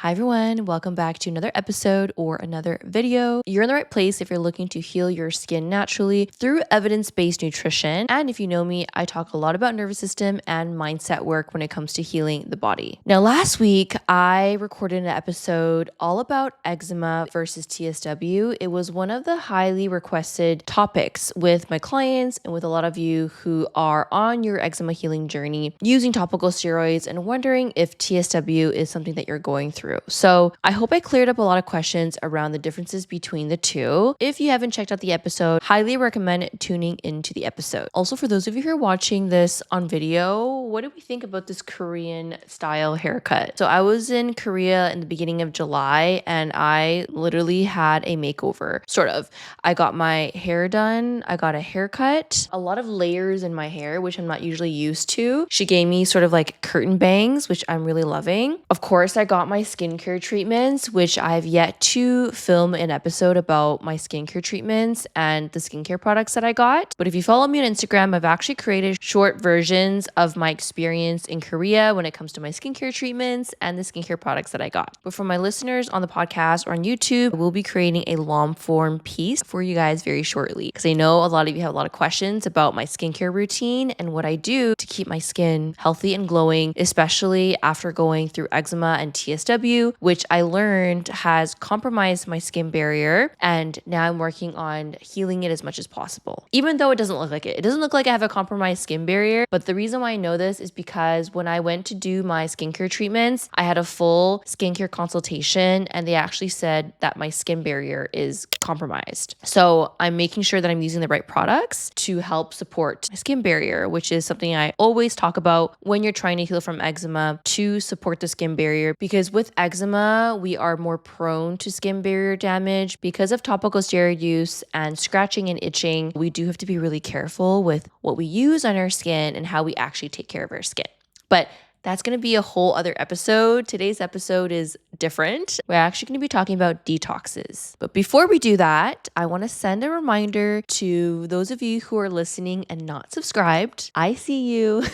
Hi everyone, welcome back to another episode or another video. You're in the right place if you're looking to heal your skin naturally through evidence-based nutrition. And if you know me, I talk a lot about nervous system and mindset work when it comes to healing the body. Now, last week, I recorded an episode all about eczema versus TSW. It was one of the highly requested topics with my clients and with a lot of you who are on your eczema healing journey using topical steroids and wondering if TSW is something that you're going through. So I hope I cleared up a lot of questions around the differences between the two. If you haven't checked out the episode, highly recommend tuning into the episode. Also, for those of you who are watching this on video, what do we think about this Korean style haircut? So I was in Korea in the beginning of July and I literally had a makeover, sort of. I got my hair done, I got a haircut, a lot of layers in my hair, which I'm not usually used to. She gave me sort of like curtain bangs, which I'm really loving. Of course, I got my skincare treatments, which I've yet to film an episode about my skincare treatments and the skincare products that I got. But if you follow me on Instagram, I've actually created short versions of my experience in Korea when it comes to my skincare treatments and the skincare products that I got. But for my listeners on the podcast or on YouTube, we'll be creating a long form piece for you guys very shortly because I know a lot of you have a lot of questions about my skincare routine and what I do to keep my skin healthy and glowing, especially after going through eczema and TSW, which I learned has compromised my skin barrier. And now I'm working on healing it as much as possible. Even though it doesn't look like it. It doesn't look like I have a compromised skin barrier. But the reason why I know this is because when I went to do my skincare treatments, I had a full skincare consultation and they actually said that my skin barrier is compromised. So I'm making sure that I'm using the right products to help support my skin barrier, which is something I always talk about when you're trying to heal from eczema to support the skin barrier. Because with eczema, we are more prone to skin barrier damage because of topical steroid use and scratching and itching. We do have to be really careful with what we use on our skin and how we actually take care of our skin. But that's going to be a whole other episode. Today's episode is different. We're actually going to be talking about detoxes. But before we do that, I want to send a reminder to those of you who are listening and not subscribed. I see you.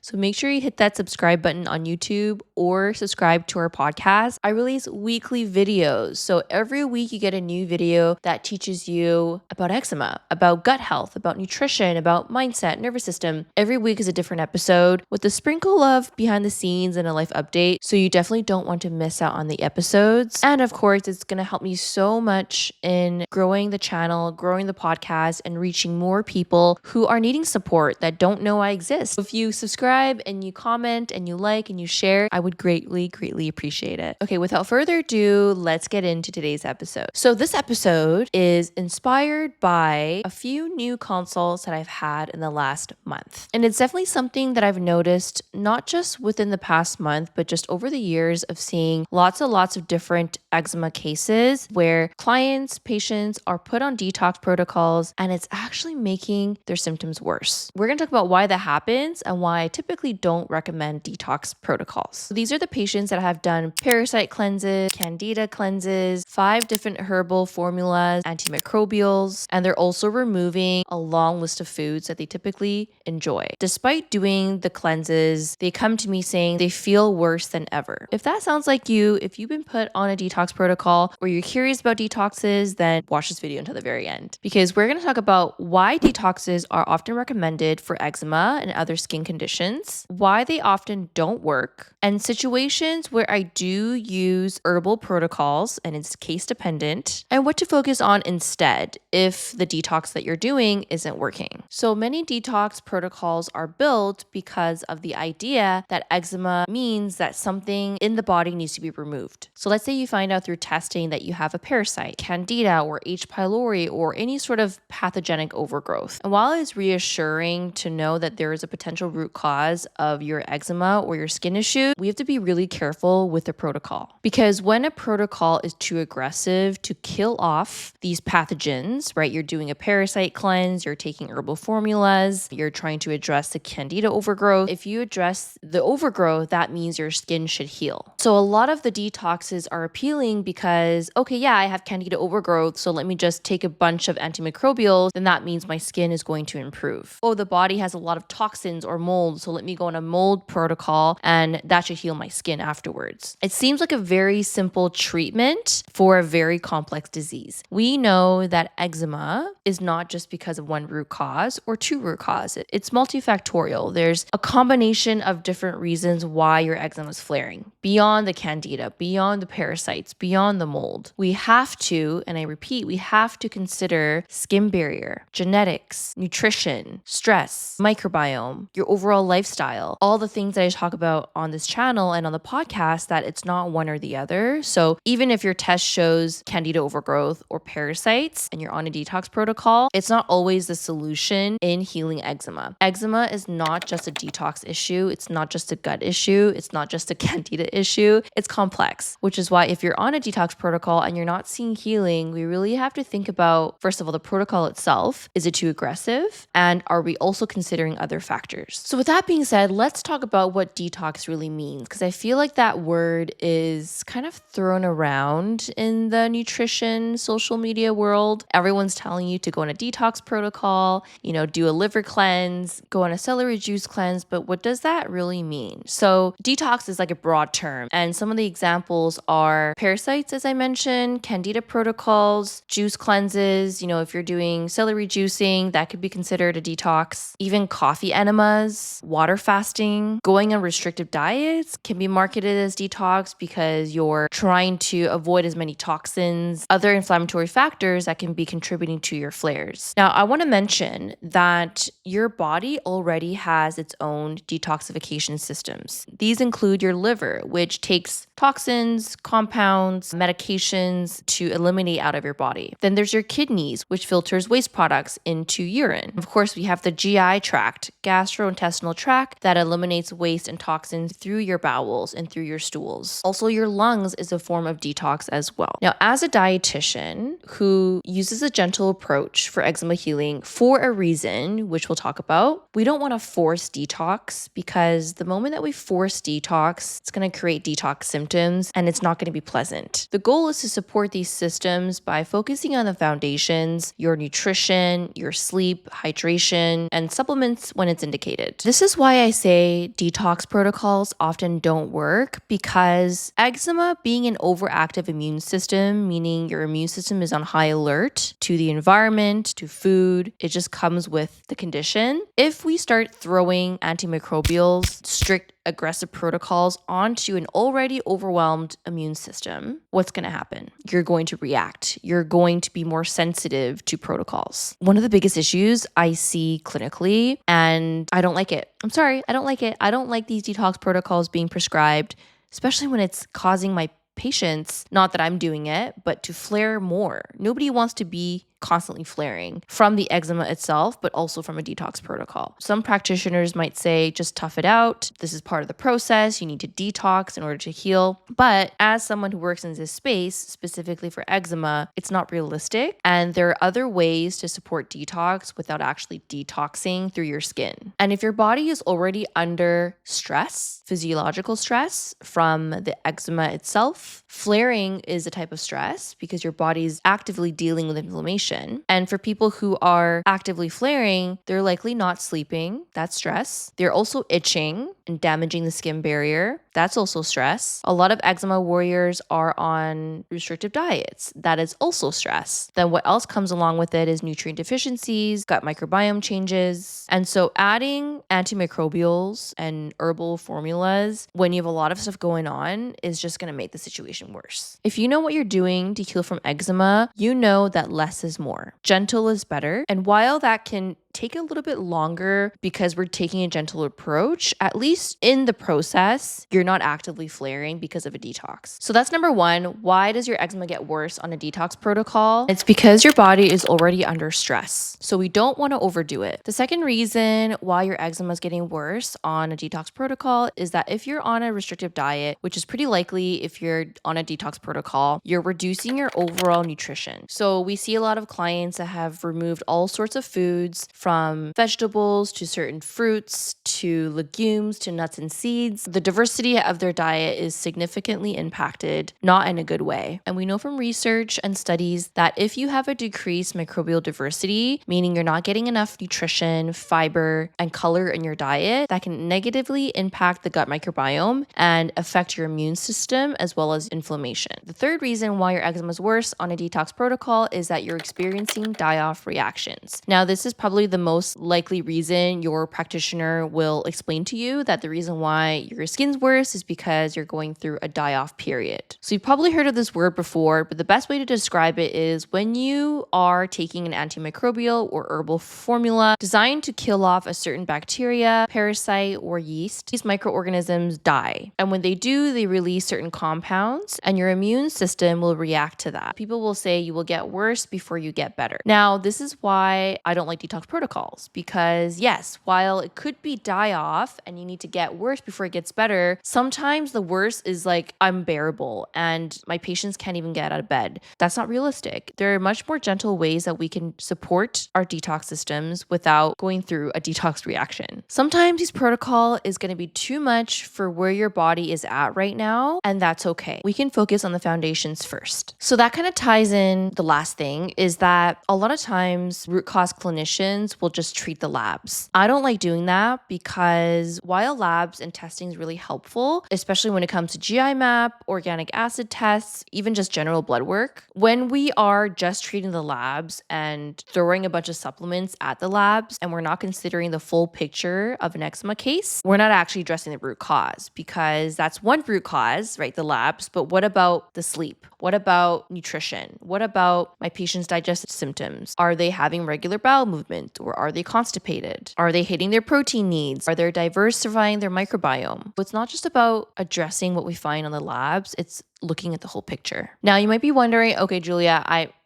So make sure you hit that subscribe button on YouTube or subscribe to our podcast. I release weekly videos. So every week you get a new video that teaches you about eczema, about gut health, about nutrition, about mindset, nervous system. Every week is a different episode with a sprinkle of behind the scenes and a life update. So you definitely don't want to miss out on the episodes. And of course, it's going to help me so much in growing the channel, growing the podcast, and reaching more people who are needing support that don't know I exist. If you subscribe and you comment and you like and you share, I would greatly, greatly appreciate it. Okay, without further ado, let's get into today's episode. So this episode is inspired by a few new consults that I've had in the last month. And it's definitely something that I've noticed, not just within the past month, but just over the years of seeing lots of different eczema cases where clients, patients are put on detox protocols and it's actually making their symptoms worse. We're going to talk about why that happens and why I typically don't recommend detox protocols. So these are the patients that have done parasite cleanses, candida cleanses, 5 different herbal formulas, antimicrobials, and they're also removing a long list of foods that they typically enjoy. Despite doing the cleanses, they come to me saying they feel worse than ever. If that sounds like you, if you've been put on a detox protocol or you're curious about detoxes, then watch this video until the very end because we're going to talk about why detoxes are often recommended for eczema and other skin conditions, why they often don't work, and situations where I do use herbal protocols and it's case dependent, and what to focus on instead if the detox that you're doing isn't working. So many detox protocols are built because of the idea that eczema means that something in the body needs to be removed. So let's say you find out through testing that you have a parasite, candida or H. pylori or any sort of pathogenic overgrowth. And while it's reassuring to know that there is a potential root cause of your eczema or your skin issue, we have to be really careful with the protocol. Because when a protocol is too aggressive to kill off these pathogens, right? You're doing a parasite cleanse, you're taking herbal formulas, you're trying to address the candida overgrowth. If you address the overgrowth, that means your skin should heal. So a lot of of the detoxes are appealing because, okay, yeah, I have candida overgrowth, so let me just take a bunch of antimicrobials, then that means my skin is going to improve. Oh, the body has a lot of toxins or mold, so let me go on a mold protocol and that should heal my skin afterwards. It seems like a very simple treatment for a very complex disease. We know that eczema is not just because of one root cause or two root causes. It's multifactorial. There's a combination of different reasons why your eczema is flaring, beyond the candida, beyond the parasites, beyond the mold. We have to, and I repeat, we have to consider skin barrier, genetics, nutrition, stress, microbiome, your overall lifestyle, all the things that I talk about on this channel and on the podcast, that it's not one or the other. So even if your test shows candida overgrowth or parasites and you're on a detox protocol, it's not always the solution in healing eczema. Eczema is not just a detox issue. It's not just a gut issue. It's not just a candida issue. It's complex, which is why if you're on a detox protocol and you're not seeing healing, we really have to think about, first of all, the protocol itself. Is it too aggressive? And are we also considering other factors? So with that being said, let's talk about what detox really means, because I feel like that word is kind of thrown around in the nutrition social media world. Everyone's telling you to go on a detox protocol, do a liver cleanse, go on a celery juice cleanse, but what does that really mean? So detox is like a broad term, and some of the examples are parasites, as I mentioned, candida protocols, juice cleanses. If you're doing celery juicing, that could be considered a detox. Even coffee enemas, water fasting, going on restrictive diets can be marketed as detox because you're trying to avoid as many toxins, other inflammatory factors that can be contributing to your flares. Now, I want to mention that your body already has its own detoxification systems. These include your liver, which takes toxins, compounds, medications to eliminate out of your body. Then there's your kidneys, which filters waste products into urine. Of course, we have the GI tract, gastrointestinal tract, that eliminates waste and toxins through your bowels and through your stools. Also, your lungs is a form of detox as well. Now, as a dietitian who uses a gentle approach for eczema healing for a reason, which we'll talk about, we don't want to force detox, because the moment that we force detox, it's going to create detox symptoms and it's not going to be pleasant. The goal is to support these systems by focusing on the foundations, your nutrition, your sleep, hydration, and supplements when it's indicated. This is why I say detox protocols often don't work, because eczema being an overactive immune system, meaning your immune system is on high alert to the environment, to food, it just comes with the condition. If we start throwing antimicrobials, strict aggressive protocols onto an already overwhelmed immune system, what's going to happen? You're going to react. You're going to be more sensitive to protocols. One of the biggest issues I see clinically, and I don't like it. I'm sorry, I don't like it. I don't like these detox protocols being prescribed, especially when it's causing my patients, not that I'm doing it, but to flare more. Nobody wants to be constantly flaring from the eczema itself, but also from a detox protocol. Some practitioners might say, just tough it out. This is part of the process. You need to detox in order to heal. But as someone who works in this space, specifically for eczema, it's not realistic. And there are other ways to support detox without actually detoxing through your skin. And if your body is already under stress, physiological stress from the eczema itself, flaring is a type of stress because your body is actively dealing with inflammation. And for people who are actively flaring, they're likely not sleeping. That's stress. They're also itching and damaging the skin barrier. That's also stress. A lot of eczema warriors are on restrictive diets. That is also stress. Then what else comes along with it is nutrient deficiencies, gut microbiome changes. And so adding antimicrobials and herbal formulas when you have a lot of stuff going on is just going to make the situation worse. If you know what you're doing to heal from eczema, you know that less is more. Gentle is better. And while that can take a little bit longer because we're taking a gentle approach, at least in the process, you're not actively flaring because of a detox. So that's number one. Why does your eczema get worse on a detox protocol? It's because your body is already under stress. So we don't want to overdo it. The second reason why your eczema is getting worse on a detox protocol is that if you're on a restrictive diet, which is pretty likely if you're on a detox protocol, you're reducing your overall nutrition. So we see a lot of clients that have removed all sorts of foods from vegetables to certain fruits to legumes to nuts and seeds. The diversity of their diet is significantly impacted, not in a good way. And we know from research and studies that if you have a decreased microbial diversity, meaning you're not getting enough nutrition, fiber, and color in your diet, that can negatively impact the gut microbiome and affect your immune system as well as inflammation. The third reason why your eczema is worse on a detox protocol is that you're experiencing die-off reactions. Now, this is probably the most likely reason your practitioner will explain to you that the reason why your skin's worse is because you're going through a die-off period. So you've probably heard of this word before, but the best way to describe it is when you are taking an antimicrobial or herbal formula designed to kill off a certain bacteria, parasite, or yeast, these microorganisms die. And when they do, they release certain compounds and your immune system will react to that. People will say you will get worse before you get better. Now, this is why I don't like detox protocols, because yes, while it could be die off and you need to get worse before it gets better, sometimes the worst is like unbearable and my patients can't even get out of bed. That's not realistic. There are much more gentle ways that we can support our detox systems without going through a detox reaction. Sometimes this protocol is going to be too much for where your body is at right now, and that's okay. We can focus on the foundations first. So that kind of ties in the last thing is that a lot of times root cause clinicians will just treat the labs. I don't like doing that because while labs and testing is really helpful, especially when it comes to GI map, organic acid tests, even just general blood work, when we are just treating the labs and throwing a bunch of supplements at the labs and we're not considering the full picture of an eczema case, we're not actually addressing the root cause, because that's one root cause, right? The labs, but what about the sleep? What about nutrition? What about my patient's digestive symptoms? Are they having regular bowel movement, or are they constipated? Are they hitting their protein needs? Are they diversifying their microbiome? It's not just about addressing what we find on the labs, it's looking at the whole picture. Now, you might be wondering, okay, Julia,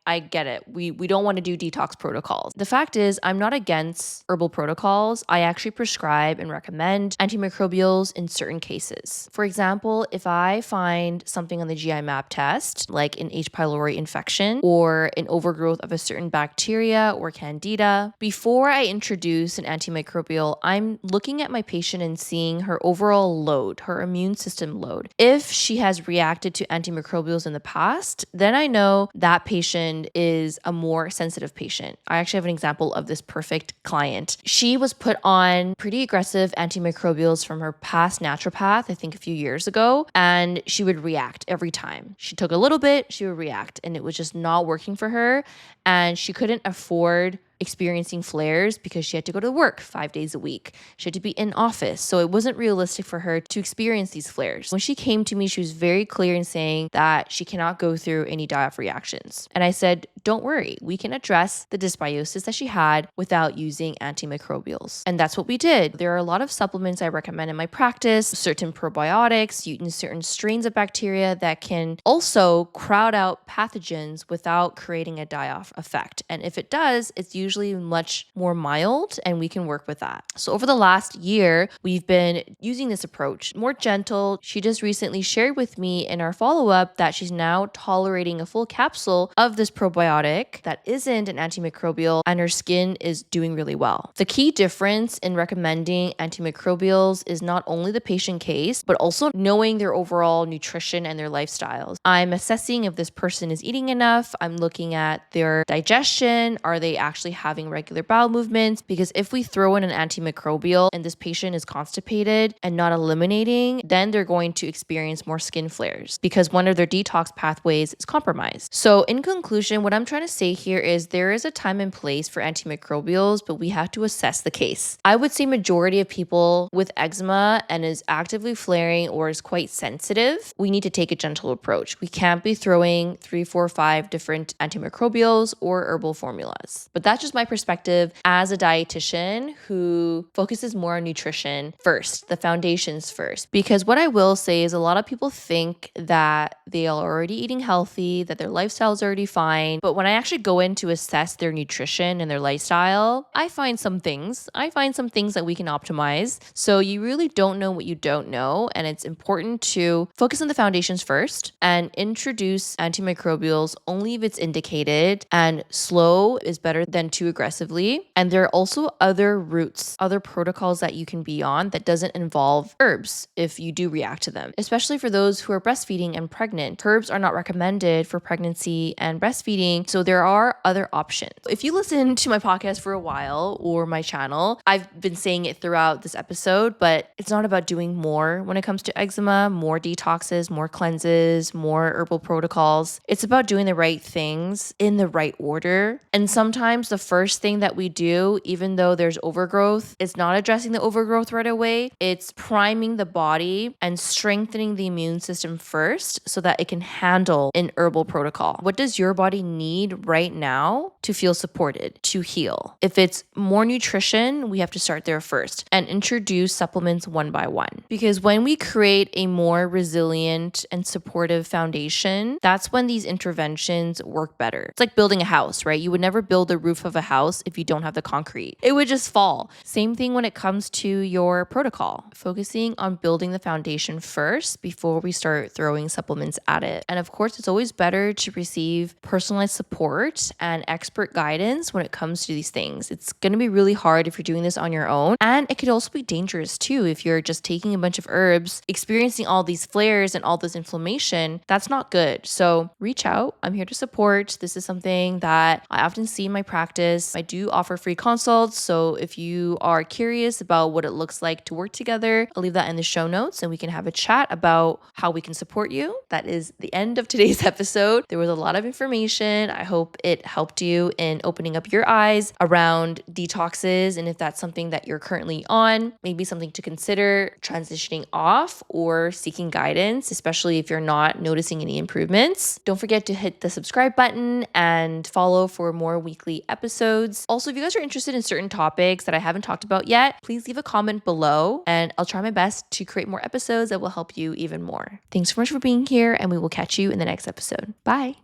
I get it. We don't want to do detox protocols. The fact is, I'm not against herbal protocols. I actually prescribe and recommend antimicrobials in certain cases. For example, if I find something on the GI map test, like an H. pylori infection or an overgrowth of a certain bacteria or candida, before I introduce an antimicrobial, I'm looking at my patient and seeing her overall load, her immune system load. If she has reacted to antimicrobials in the past, then I know that patient is a more sensitive patient. I actually have an example of this perfect client. She was put on pretty aggressive antimicrobials from her past naturopath, I think a few years ago, and she would react every time. She took a little bit, she would react, and it was just not working for her, and she couldn't afford experiencing flares because she had to go to work 5 days a week. She had to be in office. So it wasn't realistic for her to experience these flares. When she came to me, she was very clear in saying that she cannot go through any die-off reactions. And I said, don't worry, we can address the dysbiosis that she had without using antimicrobials. And that's what we did. There are a lot of supplements I recommend in my practice, certain probiotics, using certain strains of bacteria that can also crowd out pathogens without creating a die-off effect. And if it does, it's usually much more mild and we can work with that. So over the last year, we've been using this approach, more gentle. She just recently shared with me in our follow-up that she's now tolerating a full capsule of this probiotic that isn't an antimicrobial, and her skin is doing really well. The key difference in recommending antimicrobials is not only the patient case, but also knowing their overall nutrition and their lifestyles. I'm assessing if this person is eating enough. I'm looking at their digestion. Are they actually having regular bowel movements? Because if we throw in an antimicrobial and this patient is constipated and not eliminating, then they're going to experience more skin flares because one of their detox pathways is compromised. So in conclusion, what I'm trying to say here is there is a time and place for antimicrobials, but we have to assess the case. I would say majority of people with eczema and is actively flaring or is quite sensitive, we need to take a gentle approach. We can't be throwing 3, 4, 5 different antimicrobials or herbal formulas. But that's just my perspective as a dietitian who focuses more on nutrition first, the foundations first. Because what I will say is a lot of people think that they are already eating healthy, that their lifestyle is already fine. But when I actually go in to assess their nutrition and their lifestyle, I find some things that we can optimize. So you really don't know what you don't know. And it's important to focus on the foundations first and introduce antimicrobials only if it's indicated. And slow is better than too aggressively. And there are also other routes, other protocols that you can be on that doesn't involve herbs if you do react to them, especially for those who are breastfeeding and pregnant. Herbs are not recommended for pregnancy and breastfeeding, so there are other options. If you listen to my podcast for a while or my channel, I've been saying it throughout this episode, but it's not about doing more when it comes to eczema, more detoxes, more cleanses, more herbal protocols. It's about doing the right things in the right order. And sometimes the first thing that we do, even though there's overgrowth, is not addressing the overgrowth right away. It's priming the body and strengthening the immune system first so that it can handle an herbal protocol. What does your body need right now to feel supported, to heal? If it's more nutrition, we have to start there first and introduce supplements one by one. Because when we create a more resilient and supportive foundation, that's when these interventions work better. It's like building a house, right? You would never build the roof of a house if you don't have the concrete. It would just fall. Same thing when it comes to your protocol. Focusing on building the foundation first before we start throwing supplements at it. And of course, it's always better to receive personalized support and expert guidance when it comes to these things. It's going to be really hard if you're doing this on your own. And it could also be dangerous too if you're just taking a bunch of herbs, experiencing all these flares and all this inflammation. That's not good. So reach out. I'm here to support. This is something that I often see in my practice. I do offer free consults. So if you are curious about what it looks like to work together, I'll leave that in the show notes and we can have a chat about how we can support you. That is the end of today's episode. There was a lot of information. I hope it helped you in opening up your eyes around detoxes, and if that's something that you're currently on, maybe something to consider transitioning off or seeking guidance, especially if you're not noticing any improvements. Don't forget to hit the subscribe button and follow for more weekly episodes. Also, if you guys are interested in certain topics that I haven't talked about yet, please leave a comment below and I'll try my best to create more episodes that will help you even more. Thanks so much for being here, and we will catch you in the next episode. Bye.